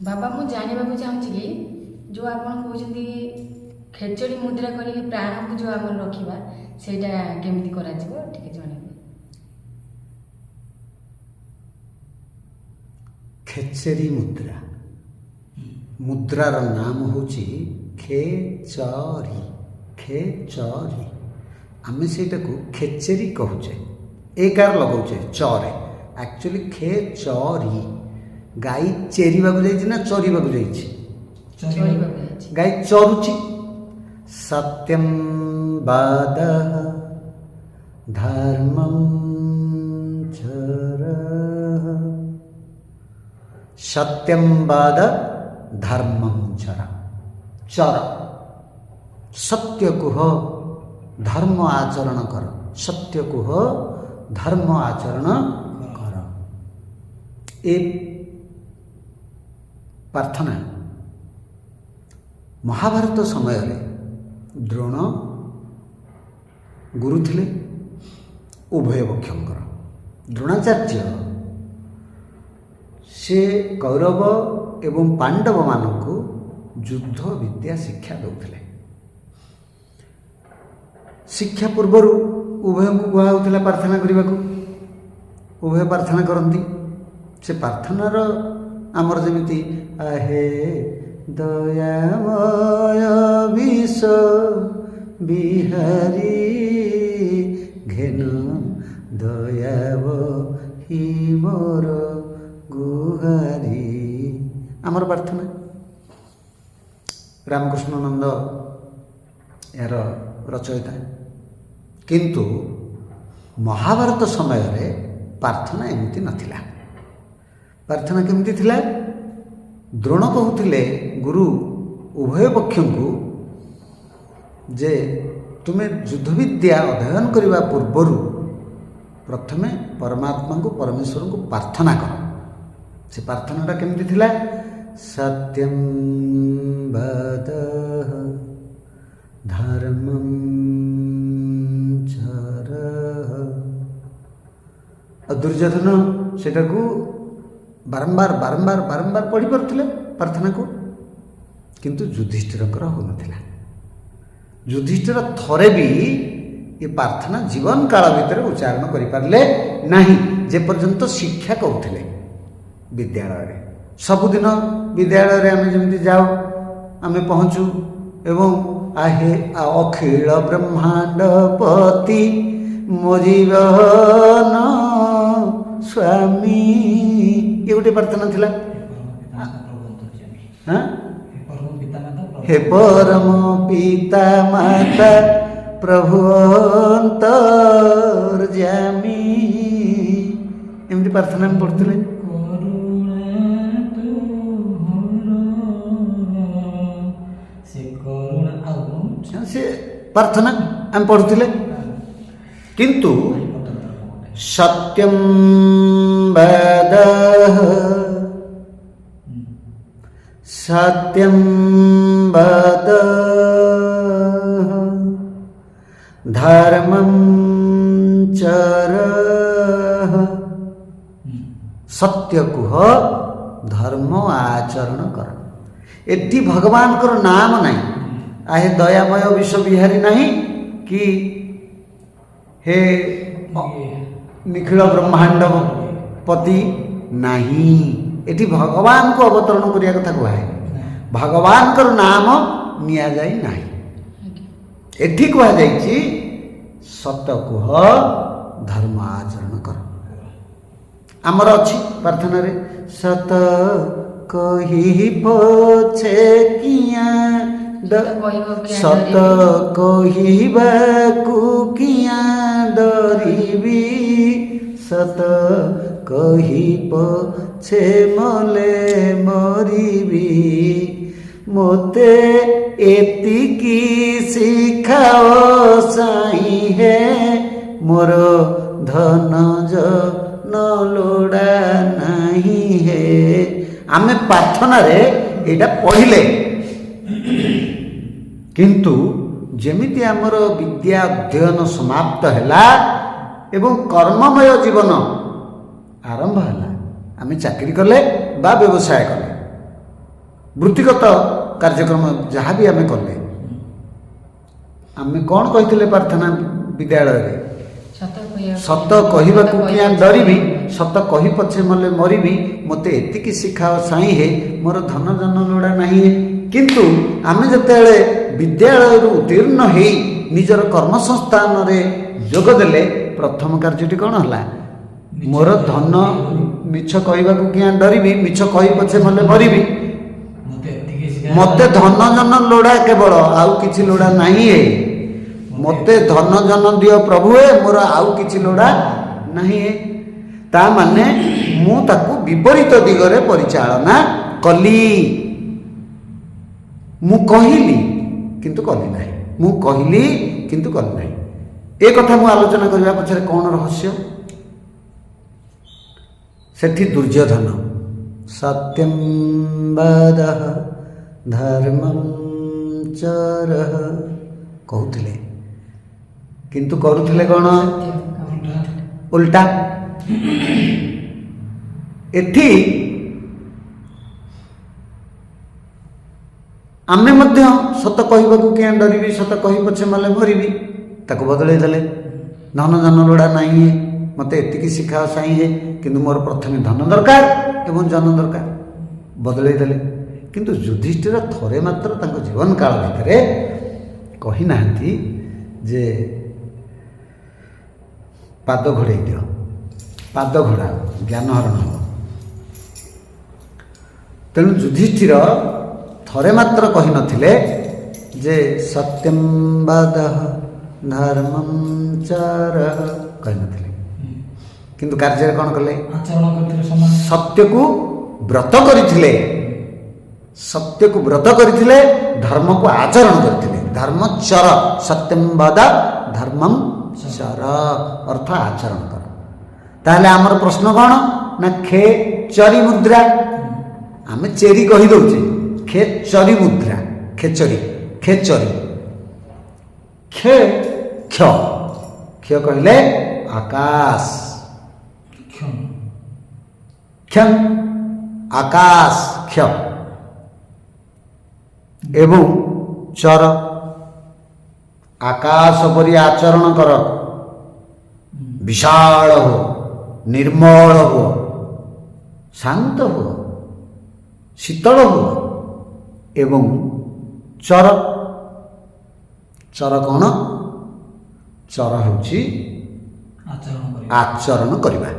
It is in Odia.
ବାବା ମୁଁ ଜାଣିବାକୁ ଚାହୁଁଛି କି ଯେଉଁ ଆପଣ କହୁଛନ୍ତି ଖେଚଡ଼ି ମୁଦ୍ରା କରିକି ପ୍ରାଣକୁ ଯେଉଁ ଆମର ରଖିବା ସେଇଟା କେମିତି କରାଯିବ ଟିକେ ଜଣାଇବେ। ଖେଚେରୀ ମୁଦ୍ରା, ମୁଦ୍ରାର ନାମ ହେଉଛି ଖେଚରୀ। ଖେଚରୀ ଆମେ ସେଇଟାକୁ ଖେଚେରୀ କହୁଛେ, ଏକାର ଲଗାଉଛେ ଚରେ, ଆକ୍ଚୁଆଲି ଖେଚରୀ। ଗାଈ ଚେରିବାକୁ ଯାଇଛି ନା ଚରିବାକୁ ଯାଇଛି? ଗାଈ ଚରୁଛି। ସତ୍ୟଂ ବାଦଃ ଧର୍ମଂ ଚରଃ। ସତ୍ୟଂ ବାଦ ଧର୍ମଂ ଚର। ଚର ସତ୍ୟ କୁହ, ଧର୍ମ ଆଚରଣ କର। ସତ୍ୟ କୁହ, ଧର୍ମ ଆଚରଣ କର। ଏ ପ୍ରାର୍ଥନା ମହାଭାରତ ସମୟରେ ଦ୍ରୋଣ ଗୁରୁ ଥିଲେ ଉଭୟ ପକ୍ଷଙ୍କର। ଦ୍ରୋଣାଚାର୍ଯ୍ୟ ସେ କୌରବ ଏବଂ ପାଣ୍ଡବମାନଙ୍କୁ ଯୁଦ୍ଧ ବିଦ୍ୟା ଶିକ୍ଷା ଦେଉଥିଲେ। ଶିକ୍ଷା ପୂର୍ବରୁ ଉଭୟଙ୍କୁ କୁହାହେଉଥିଲା ପ୍ରାର୍ଥନା କରିବାକୁ। ଉଭୟ ପ୍ରାର୍ଥନା କରନ୍ତି। ସେ ପ୍ରାର୍ଥନାର ଆମର ଯେମିତି ଆହେ ଦୟାମୟ ବିଷ ବିହାରୀ ଘେନ ଦୟାବ ହି ମୋର ଗୁହାରୀ, ଆମର ପ୍ରାର୍ଥନା। ରାମକୃଷ୍ଣ ନନ୍ଦ ଏହାର ରଚୟିତା। କିନ୍ତୁ ମହାଭାରତ ସମୟରେ ପ୍ରାର୍ଥନା ଏମିତି ନଥିଲା। ପ୍ରାର୍ଥନା କେମିତି ଥିଲା? ଦ୍ରୋଣ କହୁଥିଲେ ଗୁରୁ ଉଭୟ ପକ୍ଷଙ୍କୁ ଯେ ତୁମେ ଯୁଦ୍ଧ ବିଦ୍ୟା ଅଧ୍ୟୟନ କରିବା ପୂର୍ବରୁ ପ୍ରଥମେ ପରମାତ୍ମାଙ୍କୁ, ପରମେଶ୍ୱରଙ୍କୁ ପ୍ରାର୍ଥନା କର। ସେ ପ୍ରାର୍ଥନାଟା କେମିତି ଥିଲା? ସତ୍ୟଂ ବଦଃ ଧର୍ମଂ ଚରଃ। ଆଉ ଦୁର୍ଯ୍ୟୋଧନ ସେଟାକୁ ବାରମ୍ବାର ବାରମ୍ବାର ବାରମ୍ବାର ପଢ଼ିପାରୁଥିଲେ ପ୍ରାର୍ଥନାକୁ, କିନ୍ତୁ ଯୁଧିଷ୍ଠିରଙ୍କର ହେଉନଥିଲା। ଯୁଧିଷ୍ଠିର ଥରେ ବି ଏ ପ୍ରାର୍ଥନା ଜୀବନ କାଳ ଭିତରେ ଉଚ୍ଚାରଣ କରିପାରିଲେ ନାହିଁ, ଯେପର୍ଯ୍ୟନ୍ତ ଶିକ୍ଷା କରୁଥିଲେ ବିଦ୍ୟାଳୟରେ। ସବୁଦିନ ବିଦ୍ୟାଳୟରେ ଆମେ ଯେମିତି ଯାଉ, ଆମେ ପହଞ୍ଚୁ ଏବଂ ଆହେ ଅଖିଳ ବ୍ରହ୍ମାଣ୍ଡ ପତି ମୋ ଜୀବନ ସ୍ୱାମୀ, ଏ ଗୋଟେ ପ୍ରାର୍ଥନା ଥିଲା। ହେ ପରମ ପିତା ମାତା ପ୍ରଭୁ ଅନ୍ତର୍ଯ୍ୟାମୀ, ଏମିତି ପ୍ରାର୍ଥନା ଆମେ ପଢ଼ୁଥିଲେ। ସେ ପ୍ରାର୍ଥନା ଆମେ ପଢ଼ୁଥିଲେ। କିନ୍ତୁ ସତ୍ୟଂ ବଦଃ ସତ୍ୟଂ ବଦଃ ଧର୍ମଂ ଚରଃ। ସତ୍ୟ କୁହ, ଧର୍ମ ଆଚରଣ କର। ଏଠି ଭଗବାନଙ୍କର ନାମ ନାହିଁ। ଆହେ ଦୟାମୟ ବିଶ୍ୱ ବିହାରୀ ନାହିଁ କି ହେ ନିଖିଳ ବ୍ରହ୍ମାଣ୍ଡ ପତି ନାହିଁ। ଏଠି ଭଗବାନଙ୍କୁ ଅବତରଣ କରିବା କଥା କୁହାଏ। ଭଗବାନଙ୍କର ନାମ ନିଆଯାଇ ନାହିଁ। ଏଠି କୁହାଯାଇଛି ସତ କୁହ, ଧର୍ମ ଆଚରଣ କର। ଆମର ଅଛି ପ୍ରାର୍ଥନାରେ ସତ କହି ପଛେ କିଆଁ ସତ କହିବାକୁ କିଆଁ ଡରିବି, ସତ କହି ପଛେ ମଲେ ମରିବି। ମୋତେ ଏତିକି ଶିଖାଅ ସାଇଁ ହେ, ମୋର ଧନ ଜନ ଲୋଡ଼ା ନାହିଁ ହେ। ଆମେ ପ୍ରାର୍ଥନାରେ ଏଇଟା ପଢ଼ିଲେ, କିନ୍ତୁ ଯେମିତି ଆମର ବିଦ୍ୟା ଅଧ୍ୟୟନ ସମାପ୍ତ ହେଲା ଏବଂ କର୍ମମୟ ଜୀବନ ଆରମ୍ଭ ହେଲା, ଆମେ ଚାକିରି କଲେ ବା ବ୍ୟବସାୟ କଲେ, ବୃତ୍ତିଗତ କାର୍ଯ୍ୟକ୍ରମ ଯାହା ବି ଆମେ କଲେ, ଆମେ କ'ଣ କହିଥିଲେ ପ୍ରାର୍ଥନା ବିଦ୍ୟାଳୟରେ? ସତ କହିବାକୁ କିଆଁ ଡରିବି, ସତ କହି ପଛେ ମଲେ ମରିବି, ମୋତେ ଏତିକି ଶିଖାଅ ସାଇଁ ହେ, ମୋର ଧନ ଜନ ଲୋଡ଼ା ନାହିଁ ହେ। କିନ୍ତୁ ଆମେ ଯେତେବେଳେ ବିଦ୍ୟାଳୟରୁ ଉତ୍ତୀର୍ଣ୍ଣ ହେଇ ନିଜର କର୍ମସଂସ୍ଥାନରେ ଯୋଗ ଦେଲେ, ପ୍ରଥମ କାର୍ଯ୍ୟଟି କ'ଣ ହେଲା? ମୋର ଧନ ମିଛ କହିବାକୁ କିଆଁ ଡରିବି, ମିଛ କହି ପଛେ ମଲେ ମରିବି, ମୋତେ ଧନ ଜନ ଲୋଡ଼ା କେବଳ, ଆଉ କିଛି ଲୋଡ଼ା ନାହିଁ ହେ। ମୋତେ ଧନ ଜନ ଦିଅ ପ୍ରଭୁ ହେ, ମୋର ଆଉ କିଛି ଲୋଡ଼ା ନାହିଁ ହେ। ତା ମାନେ ମୁଁ ତାକୁ ବିପରୀତ ଦିଗରେ ପରିଚାଳନା କଲି। ମୁଁ କହିଲି କିନ୍ତୁ କଲି ନାହିଁ, ମୁଁ କହିଲି କିନ୍ତୁ କଲି ନାହିଁ। ଏ କଥା ମୁଁ ଆଲୋଚନା କରିବା ପଛରେ କ'ଣ ରହସ୍ୟ? ସେଠି ଦୁର୍ଯ୍ୟୋଧନ ସତ୍ୟଂ ବଦଃ ଧର୍ମଂ ଚରଃ କହୁଥିଲେ, କିନ୍ତୁ କରୁଥିଲେ କ'ଣ? ଉଲ୍ଟା। ଏଠି ଆମେ ମଧ୍ୟ ସତ କହିବାକୁ କିଆଁ ଡରିବି, ସତ କହି ପଛେ ମଲେ ମରିବି, ତାକୁ ବଦଳେଇ ଦେଲେ। ଧନ ଜନ ଲୋଡ଼ା ନାହିଁ, ମୋତେ ଏତିକି ଶିଖାଅ ସାଇଁ ହେ, କିନ୍ତୁ ମୋର ପ୍ରଥମେ ଧନ ଦରକାର ଏବଂ ଜନ ଦରକାର, ବଦଳେଇ ଦେଲେ। କିନ୍ତୁ ଯୁଧିଷ୍ଠିର ଥରେ ମାତ୍ର ତାଙ୍କ ଜୀବନ କାଳ ଭିତରେ କହିନାହାନ୍ତି ଯେ ପାଦ ଘୋଡ଼େଇ ଦିଅ, ପାଦ ଘୋଡ଼ା ଜ୍ଞାନ ହରଣ ହେବ। ତେଣୁ ଯୁଧିଷ୍ଠିର ଥରେ ମାତ୍ର କହିନଥିଲେ ଯେ ସତ୍ୟଂ ବଦଃ ଧର୍ମଂ ଚରଃ, କହିନଥିଲେ। କିନ୍ତୁ କାର୍ଯ୍ୟରେ କ'ଣ କଲେ? ସତ୍ୟକୁ ବ୍ରତ କରିଥିଲେ, ସତ୍ୟକୁ ବ୍ରତ କରିଥିଲେ, ଧର୍ମକୁ ଆଚରଣ କରିଥିଲେ। ଧର୍ମଚର, ସତ୍ୟଂ ବଦ ଧର୍ମଂ ଚର, ଅର୍ଥ ଆଚରଣ କର। ତାହେଲେ ଆମର ପ୍ରଶ୍ନ କ'ଣ ନା ଖେଚରୀ ମୁଦ୍ରା। ଆମେ ଚେରି କହିଦେଉଛେ, ଖେଚରୀ ମୁଦ୍ରା, ଖେଚରୀ, ଖେଚରୀ, ଖେ କ୍ଷ, କ୍ଷ କହିଲେ ଆକାଶ, କ୍ଷଂ ଆକାଶ କ୍ଷ, ଏବଂ ଚର ଆକାଶ ପରି ଆଚରଣ କର, ବିଶାଳ ହୁଅ, ନିର୍ମଳ ହୁଅ, ଶାନ୍ତ ହୁଅ, ଶୀତଳ ହୁଅ। ଏବଂ ଚର, ଚର କ'ଣ? ଚର ହେଉଛି ଆଚରଣ କରିବା।